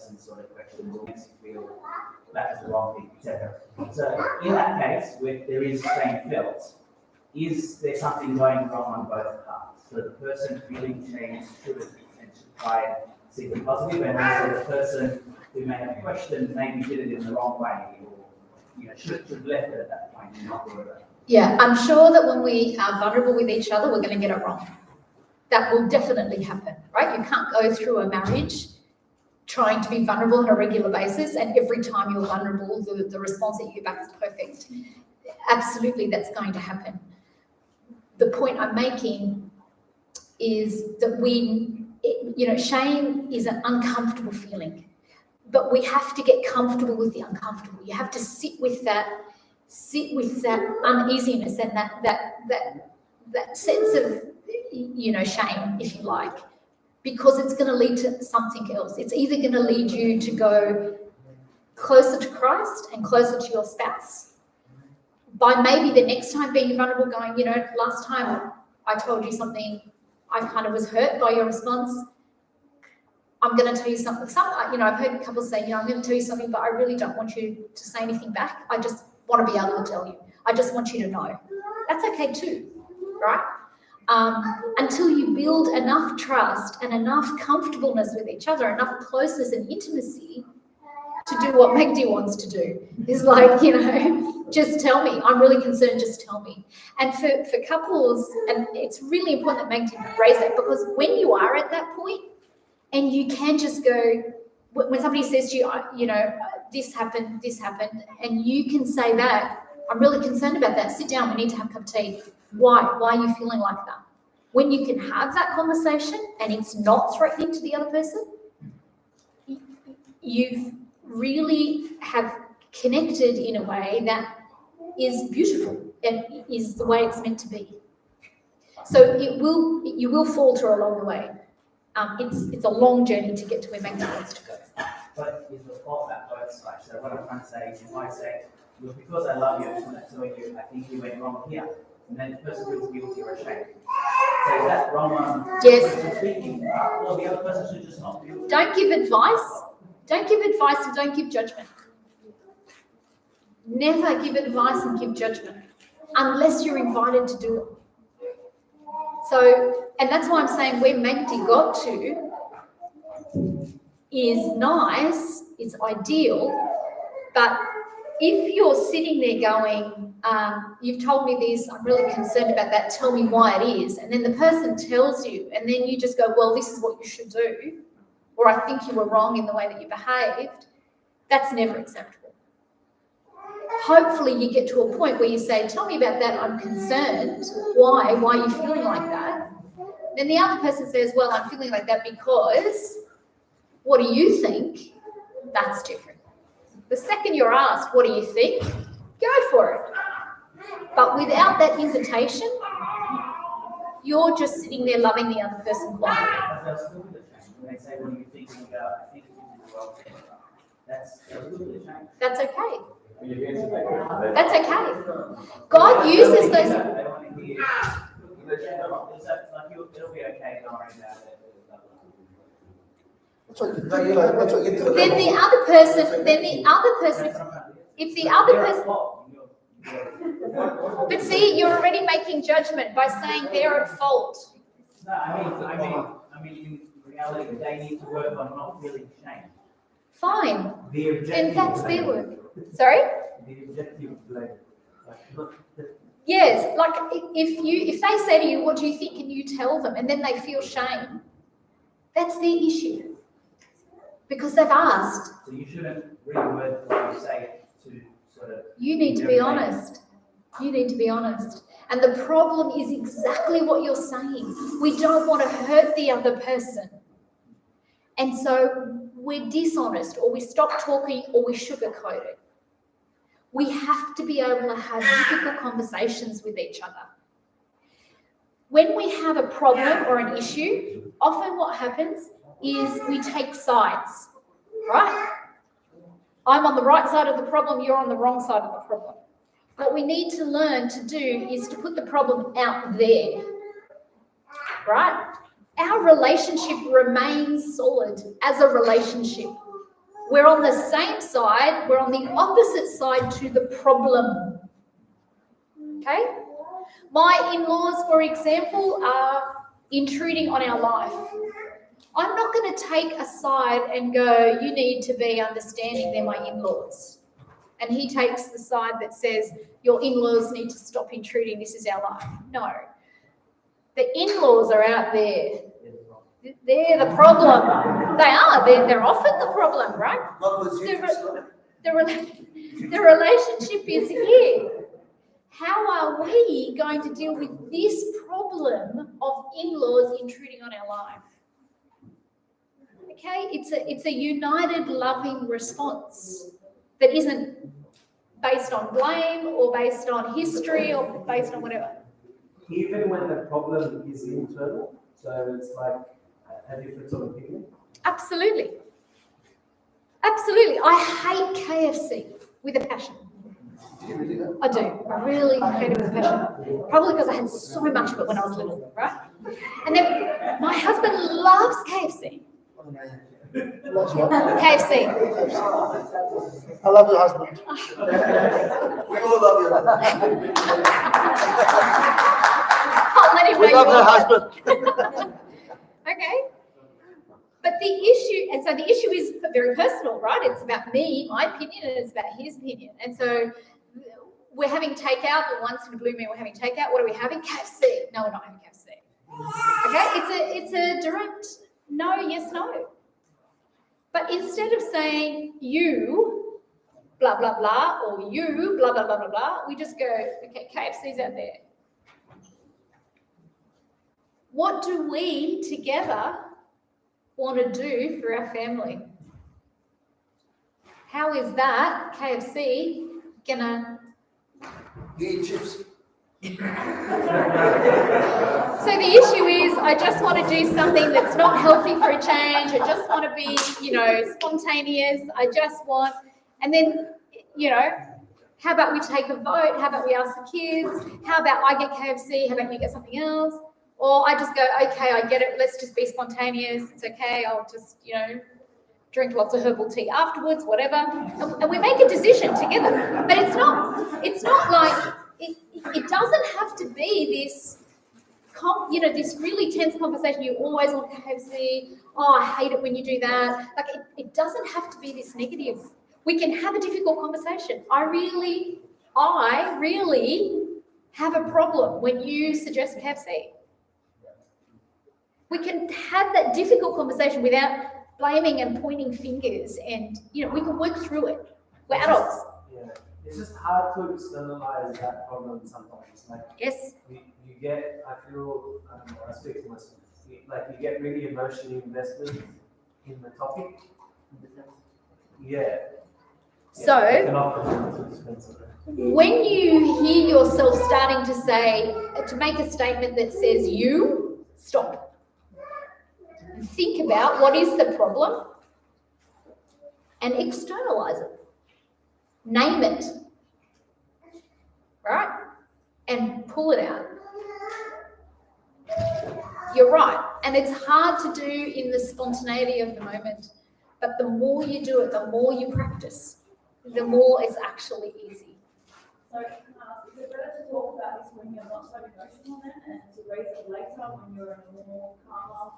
person sort of questions or makes you feel that's the wrong thing, etc. So in that case, where there is shame felt, is there something going wrong on both parts? So the person feeling shame should try and see the positive, and also the person who may have questioned maybe did it in the wrong way, or should have left it at that point and not do it. Yeah, I'm sure that when we are vulnerable with each other, we're going to get it wrong. That will definitely happen, right? You can't go through a marriage trying to be vulnerable on a regular basis, and every time you're vulnerable, the response that you get back is perfect. Absolutely, that's going to happen. The point I'm making is that shame is an uncomfortable feeling, but we have to get comfortable with the uncomfortable. You have to sit with that uneasiness and that sense of shame, if you like, because it's going to lead to something else. It's either going to lead you to go closer to Christ and closer to your spouse by maybe the next time being vulnerable, going, last time I told you something, I kind of was hurt by your response. I'm going to tell you something. I've heard couples say, I'm going to tell you something, but I really don't want you to say anything back. I just want to be able to tell you. I just want you to know. That's okay too, right? Until you build enough trust and enough comfortableness with each other, enough closeness and intimacy to do what Magdi wants to do. Is like, just tell me. I'm really concerned, just tell me. And for couples, and it's really important that Magdi raise that, because when you are at that point and you can just go, when somebody says to you, this happened, and you can say that, I'm really concerned about that. Sit down, we need to have a cup of tea. Why? Why are you feeling like that? When you can have that conversation and it's not threatening to the other person, you've really have connected in a way that is beautiful and is the way it's meant to be. So you will falter along the way. It's a long journey to get to where Magda wants to go. But is the fault at both sides? So what I'm trying to say is, if I say, look, because I love you, I just want to tell you, I think you went wrong here, and then the person feels guilty or ashamed. So is that wrong on yes. speaking, or the other person should just not feel? Don't give advice. Don't give advice and don't give judgment. Never give advice and give judgment unless you're invited to do it. So, and that's why I'm saying where Magdi got to is nice, it's ideal, but if you're sitting there going, you've told me this, I'm really concerned about that, tell me why it is, and then the person tells you, and then you just go, well, this is what you should do, or I think you were wrong in the way that you behaved, that's never acceptable. Hopefully you get to a point where you say, tell me about that, I'm concerned, why are you feeling like that? Then the other person says, well, I'm feeling like that because, what do you think? That's different. The second you're asked, what do you think? Go for it. But without that invitation, you're just sitting there loving the other person quietly. When they say, what are you thinking about? I think it's well. That's okay. That's okay. God uses those. It'll be okay, don't worry about it. Then the other person, if the other person, but see, you're already making judgment by saying they're at fault. No, I mean, in reality, they need to work on not feeling shame. Fine. Then that's their work. Sorry? The objective blame. Yes, like if they say to you, what do you think, and you tell them, and then they feel shame, that's their issue. Because they've asked. So you shouldn't reword what you say to sort of... You need to be honest. You need to be honest. And the problem is exactly what you're saying. We don't want to hurt the other person. And so we're dishonest, or we stop talking, or we sugarcoat it. We have to be able to have difficult conversations with each other. When we have a problem or an issue, often what happens is we take sides, right? I'm on the right side of the problem, you're on the wrong side of the problem. What we need to learn to do is to put the problem out there, right? Our relationship remains solid as a relationship. We're on the same side, we're on the opposite side to the problem. Okay? My in-laws, for example, are intruding on our life. I'm not going to take a side and go, you need to be understanding, they're my in-laws. And he takes the side that says, your in-laws need to stop intruding, this is our life. No. The in-laws are out there. They're the problem. They are. They're often the problem, right? The relationship is here. How are we going to deal with this problem of in-laws intruding on our life? Okay, it's a united, loving response that isn't based on blame or based on history or based on whatever. Even when the problem is internal, so it's like a difference of opinion. Absolutely. Absolutely. I hate KFC with a passion. I do. I really hate it with a passion. Probably because I had so much of it when I was little, right? And then my husband loves KFC. KFC. I love your husband. We all love your husband. I'll let him know We love you her all. husband. Okay. But the issue is very personal, right? It's about me, my opinion, and it's about his opinion. And so we're having takeout, but once in a blue moon we're having takeout. What are we having? KFC. No, we're not having KFC. Okay? It's a direct no, yes, no. But instead of saying you, blah, blah, blah, or you, blah, blah, blah, blah, blah, we just go, okay, KFC's out there. What do we together want to do for our family? How is that KFC gonna Eat chips. So the issue is, I just want to do something that's not healthy for a change. I just want to be, spontaneous. I just want, and then, how about we take a vote? How about we ask the kids? How about I get KFC? How about you get something else? Or I just go, okay, I get it. Let's just be spontaneous. It's okay. I'll just, drink lots of herbal tea afterwards, whatever. And we make a decision together. But it's not like, it doesn't have to be this, this really tense conversation. You always want KFC. Oh, I hate it when you do that. Like, it doesn't have to be this negative. We can have a difficult conversation. I really have a problem when you suggest KFC. We can have that difficult conversation without blaming and pointing fingers, and we can work through it. We're adults. Yeah, it's just hard to externalize that problem sometimes. Like, Yes. you get, I feel, I don't know, I speak to myself. You get really emotionally invested in the topic. Yeah. So Expensive. when you hear yourself starting to make a statement that says you, stop. Think about what is the problem and externalize it. Name it, right? And pull it out. You're right. And it's hard to do in the spontaneity of the moment. But the more you do it, the more you practice, the more it's actually easy. So, is it better to talk about this when you're not so emotional then, and to raise it later when you're in a more calmer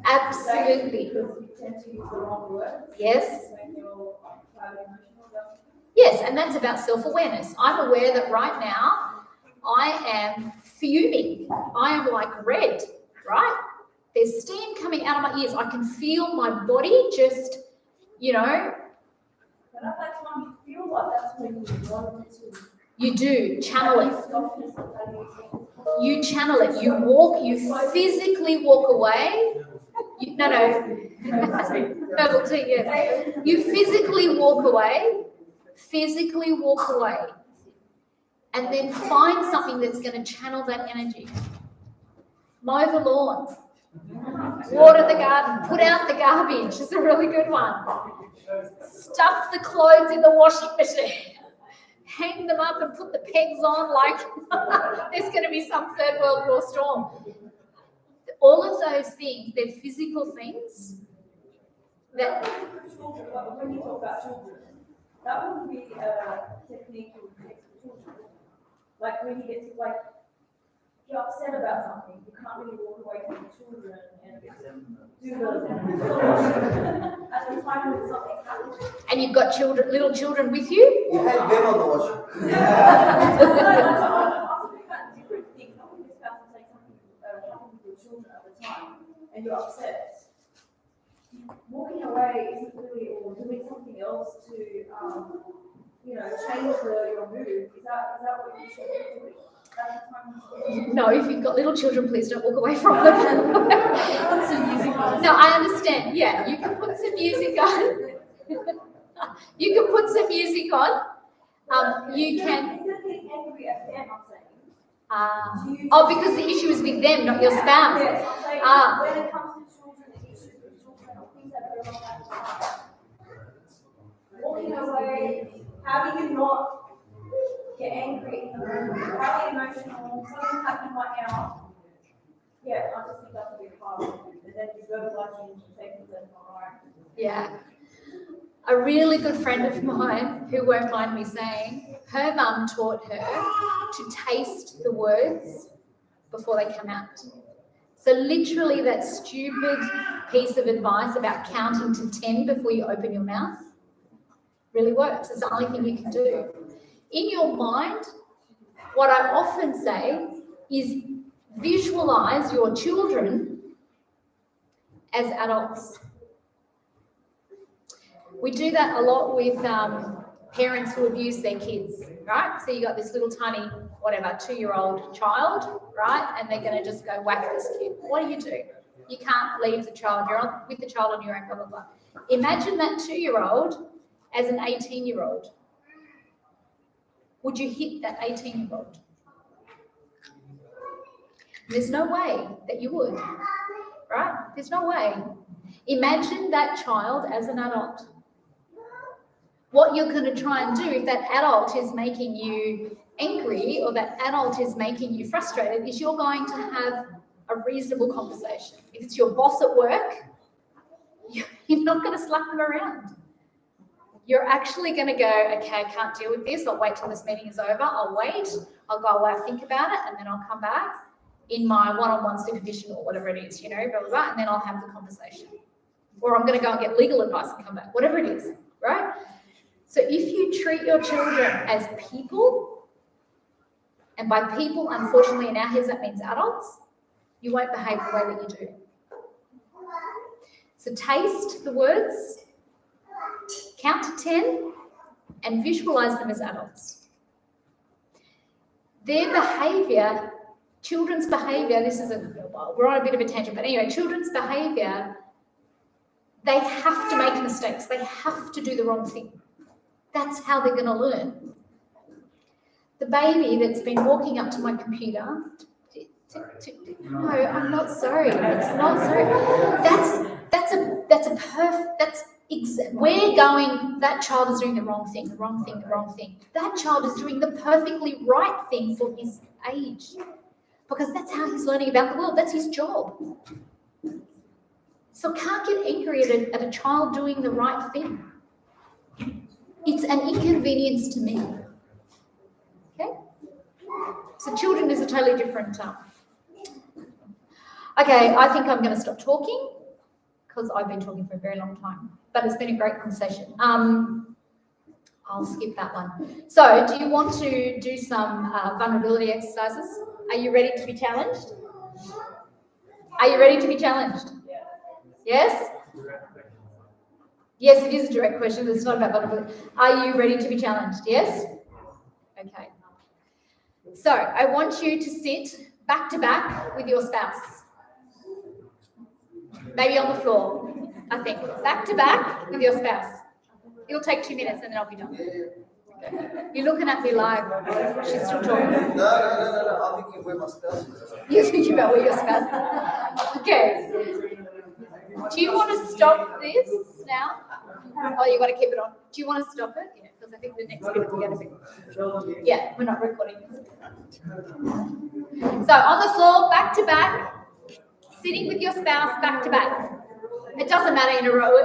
Absolutely. state? Because you tend to use the wrong words. Yes. When you're highly emotional about something. Yes, and that's about self-awareness. I'm aware that right now I am fuming. I am like red, right? There's steam coming out of my ears. I can feel my body just, But at that time you feel like that's when you want to. You do channel it. Softness of how you think. You channel it. You physically walk away. Herbal tea, yes. You physically walk away, and then find something that's going to channel that energy. Mow the lawn, water the garden, put out the garbage is a really good one. Stuff the clothes in the washing machine. Hang them up and put the pegs on like there's going to be some third world war storm. All of those things, they're physical things. That, Children, like, when you talk about children, that wouldn't be a technique you would take for children. Like when you get to like, you're upset about something, you can't really walk away from the children and do the at the time when something's happening. and you've got children, little children with you. You had Ben on the washing. I'm talking about different things. I'm talking about saying something happened with your children at the time, and you're upset. Walking away isn't really, or doing something else to, change your mood. Is that what you should be doing at the time? No, if you've got little children, please don't walk away from them. No, I understand. Yeah, you can put some music on. You can put some music on. You can. Instead of being angry at them, I'm saying. Because the issue is with them, not your spouse. Yes, I'm saying when it comes to children and issues with children or things that go wrong at the time. Walking away, how do you not get angry in the moment? Highly emotional, something's happening right now. Yeah, I just think that's a big part of it. And then you verbalizing and taking them alright. Yeah. A really good friend of mine, who won't mind me saying, her mum taught her to taste the words before they come out. So literally that stupid piece of advice about counting to 10 before you open your mouth really works. It's the only thing you can do. In your mind, what I often say is visualize your children as adults. We do that a lot with parents who abuse their kids, right? So you got this little tiny, 2-year-old child, right? And they're going to just go whack this kid. What do? You can't leave the child. You're with the child on your own, blah, blah, blah. Imagine that 2-year-old as an 18-year-old. Would you hit that 18-year-old? There's no way that you would, right? There's no way. Imagine that child as an adult. What you're going to try and do if that adult is making you angry or that adult is making you frustrated is you're going to have a reasonable conversation. If it's your boss at work, you're not going to slap them around. You're actually going to go, okay, I can't deal with this. I'll wait till this meeting is over. I'll wait. I'll go away, think about it, and then I'll come back in my one-on-one supervision or whatever it is, blah, blah, blah, and then I'll have the conversation. Or I'm going to go and get legal advice and come back, whatever it is, right? So if you treat your children as people, and by people, unfortunately, in our heads, that means adults, you won't behave the way that you do. So taste the words, count to 10, and visualize them as adults. Their behavior, children's behavior, we're on a bit of a tangent, but anyway, children's behavior, they have to make mistakes. They have to do the wrong thing. That's how they're going to learn. The baby that's been walking up to my computer, no, I'm not sorry. It's not sorry. We're going, that child is doing the wrong thing. That child is doing the perfectly right thing for his age. Because that's how he's learning about the world. That's his job. So can't get angry at a child doing the right thing. It's an inconvenience to me. Okay? So children is a totally different Okay, I think I'm going to stop talking because I've been talking for a very long time. But it's been a great conversation. I'll skip that one. So do you want to do some vulnerability exercises? Are you ready to be challenged? Are you ready to be challenged? Yes? Yes, it is a direct question. It's not about vulnerability. Are you ready to be challenged? Yes? Okay. So I want you to sit back to back with your spouse. Maybe on the floor, I think. Back to back with your spouse. It'll take 2 minutes and then I'll be done. Okay. You're looking at me like she's still talking. No. I'm thinking where my spouse is. You're thinking about where your spouse is. Okay. Do you want to stop this now? Oh, you got to keep it on. Do you want to stop it? Yeah, because I think the next bit will get a bit. Yeah, we're not recording this. So on the floor, back to back, sitting with your spouse, back to back. It doesn't matter in a row.